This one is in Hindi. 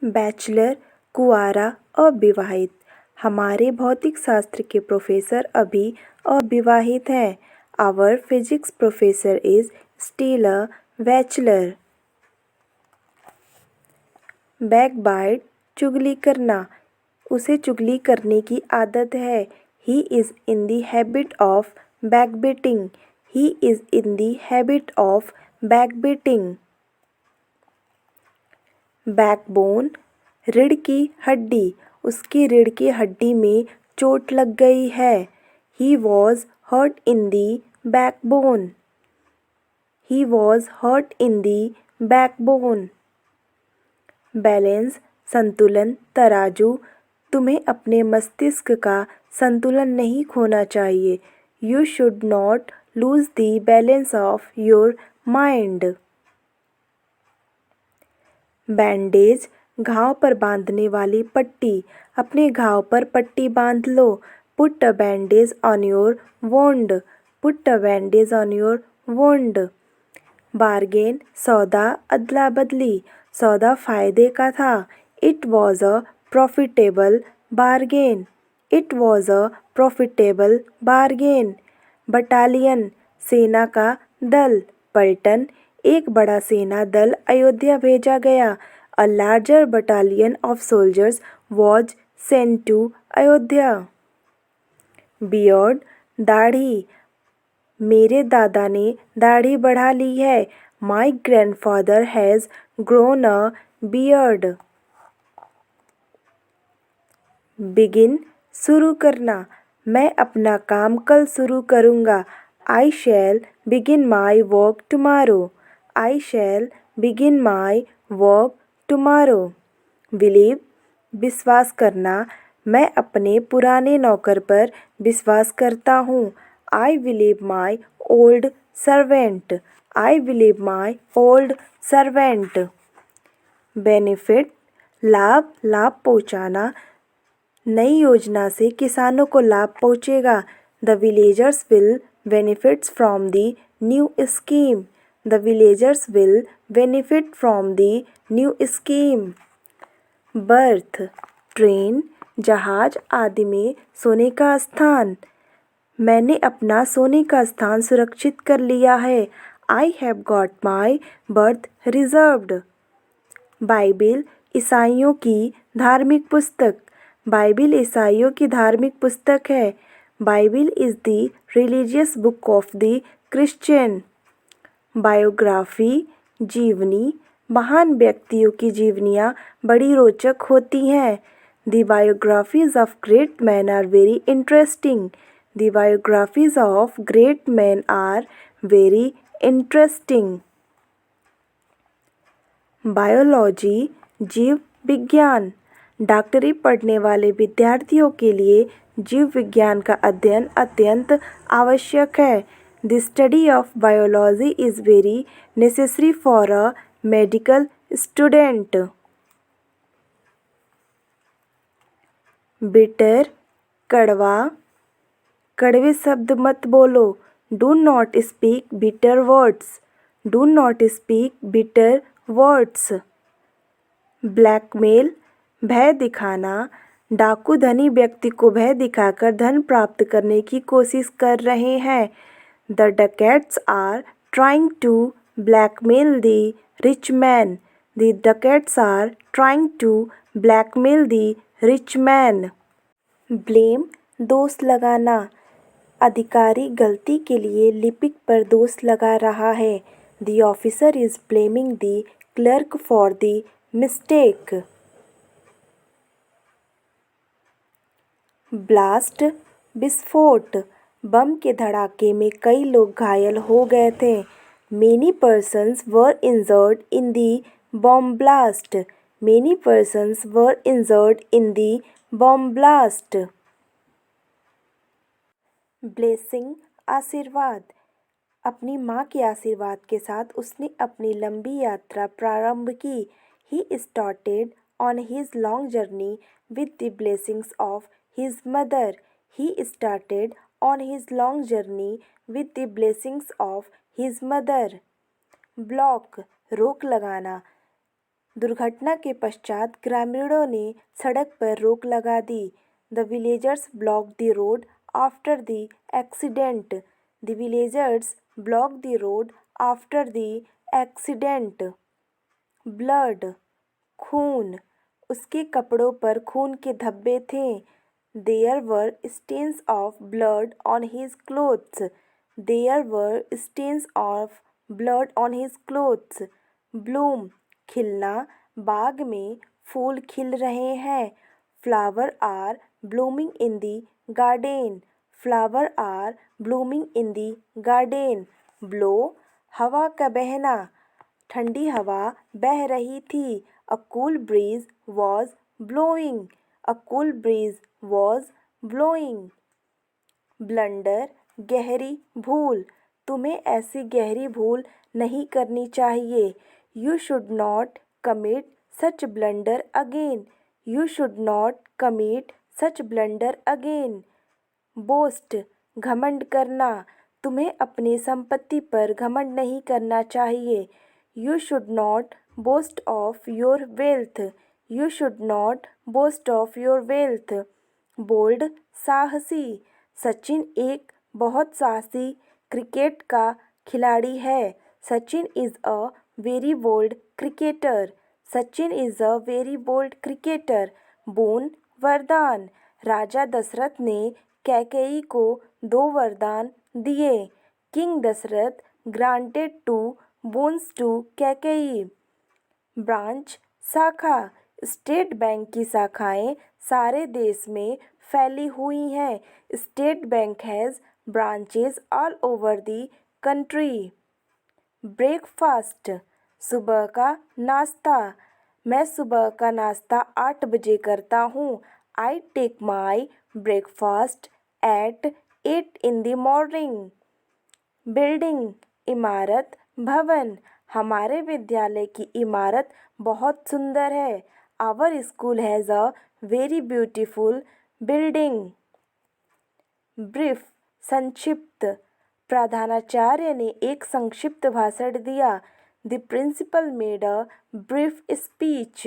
बैचलर, कुंवारा, अविवाहित। हमारे भौतिक शास्त्र के प्रोफेसर अभी अविवाहित हैं। Our physics professor is still a bachelor. Backbite, चुगली करना। उसे चुगली करने की आदत है। He is in the habit of backbiting. He is in the habit of backbiting. Backbone, रीढ़ की हड्डी। उसकी रीढ़ की हड्डी में चोट लग गई है। He was hurt in the backbone. He was hurt in the backbone. Balance, संतुलन, तराजू। तुम्हें अपने मस्तिष्क का संतुलन नहीं खोना चाहिए। You should not lose the balance of your mind. Bandage, घाव पर बांधने वाली पट्टी। अपने घाव पर पट्टी बांध लो। Put a bandage on your wound. Put a bandage on your wound. Bargain, सौदा, अदला बदली। सौदा फायदे का था। It was a profitable bargain. It was a profitable bargain. Battalion, सेना का दल। पलटन, एक बड़ा सेना दल अयोध्या भेजा गया। A larger battalion of soldiers was sent to Ayodhya. Beard, दाढ़ी। मेरे दादा ने दाढ़ी बढ़ा ली है। My grandfather has grown a beard. Begin, शुरू करना। मैं अपना काम कल शुरू करूँगा। I shall begin my work tomorrow. I shall begin my work tomorrow. Believe, विश्वास करना। मैं अपने पुराने नौकर पर विश्वास करता हूँ। I believe my old servant. I believe my old servant. Benefit, लाभ, लाभ पहुँचाना। नई योजना से किसानों को लाभ पहुँचेगा। The villagers will benefits from the new scheme. The villagers will benefit from the new scheme. Birth, train, जहाज आदि में सोने का स्थान। मैंने अपना सोने का स्थान सुरक्षित कर लिया है। I have got my birth reserved. Bible, ईसाइयों की धार्मिक पुस्तक। बाइबिल ईसाइयों की धार्मिक पुस्तक है। Bible is the religious book of the Christian. Biography, जीवनी। महान व्यक्तियों की जीवनियाँ बड़ी रोचक होती हैं। The biographies of great man are very interesting. The biographies of great man are very interesting. Biology, जीव विज्ञान। डॉक्टरी पढ़ने वाले विद्यार्थियों के लिए जीव विज्ञान का अध्ययन अत्यंत आवश्यक है। The study of biology is very necessary for a medical student. Bitter, कड़वा। कड़वे शब्द मत बोलो। Do not speak bitter words. Do not speak bitter words. Blackmail, भय दिखाना। डाकू धनी व्यक्ति को भय दिखाकर धन प्राप्त करने की कोशिश कर रहे हैं। The dacoits are trying to blackmail the rich man. The dacoits are trying to blackmail the rich man. Blame, दोष लगाना। अधिकारी गलती के लिए लिपिक पर दोष लगा रहा है। The officer is blaming the clerk for the mistake. Blast, विस्फोट। बम के धड़ाके में कई लोग घायल हो गए थे। Many persons were injured in the bomb blast. Many persons were injured in the bomb blast. Blessing, आशीर्वाद। अपनी माँ के आशीर्वाद के साथ उसने अपनी लंबी यात्रा प्रारंभ की। He started on his long journey with the blessings of his mother. He started on his long journey with the blessings of his mother. Block, रोक लगाना। दुर्घटना के पश्चात ग्रामीणों ने सड़क पर रोक लगा दी। The villagers block the road after the accident. The villagers block the road after the accident. Blood, खून, उसके कपड़ों पर खून के धब्बे थे। There were stains of blood on his clothes. There were stains of blood on his clothes. Bloom, खिलना, बाग में फूल खिल रहे हैं। Flower are blooming in the garden. Flower are blooming in the garden. Blow, हवा का बहना, ठंडी हवा बह रही थी। A cool bridge was blowing. A cool bridge was blowing. Blunder, गहरी भूल, तुम्हें ऐसी गहरी भूल नहीं करनी चाहिए। You should not commit such blunder again. You should not commit such blunder again. Boast, घमंड करना, तुम्हें अपनी संपत्ति पर घमंड नहीं करना चाहिए। You should not boast of your wealth. You should not boast of your wealth. Bold, साहसी, सचिन एक बहुत साहसी क्रिकेट का खिलाड़ी है। Sachin is a very bold cricketer. Sachin is a very bold cricketer. Boon, वरदान, राजा दशरथ ने कैकेयी को 2 वरदान दिए। King Dasharath granted 2 boons to Kaikeyi. Branch, शाखा, स्टेट बैंक की शाखाएं सारे देश में फैली हुई हैं। State bank has branches all over the country. Breakfast, सुबह का नाश्ता, मैं सुबह का नाश्ता 8 बजे करता हूँ। I take my breakfast at 8 in the morning. Building, इमारत, भवन, हमारे विद्यालय की इमारत बहुत सुंदर है। Our school has a very beautiful building. Brief, संक्षिप्त, प्रधानाचार्य ने एक संक्षिप्त भाषण दिया। The principal made a brief speech.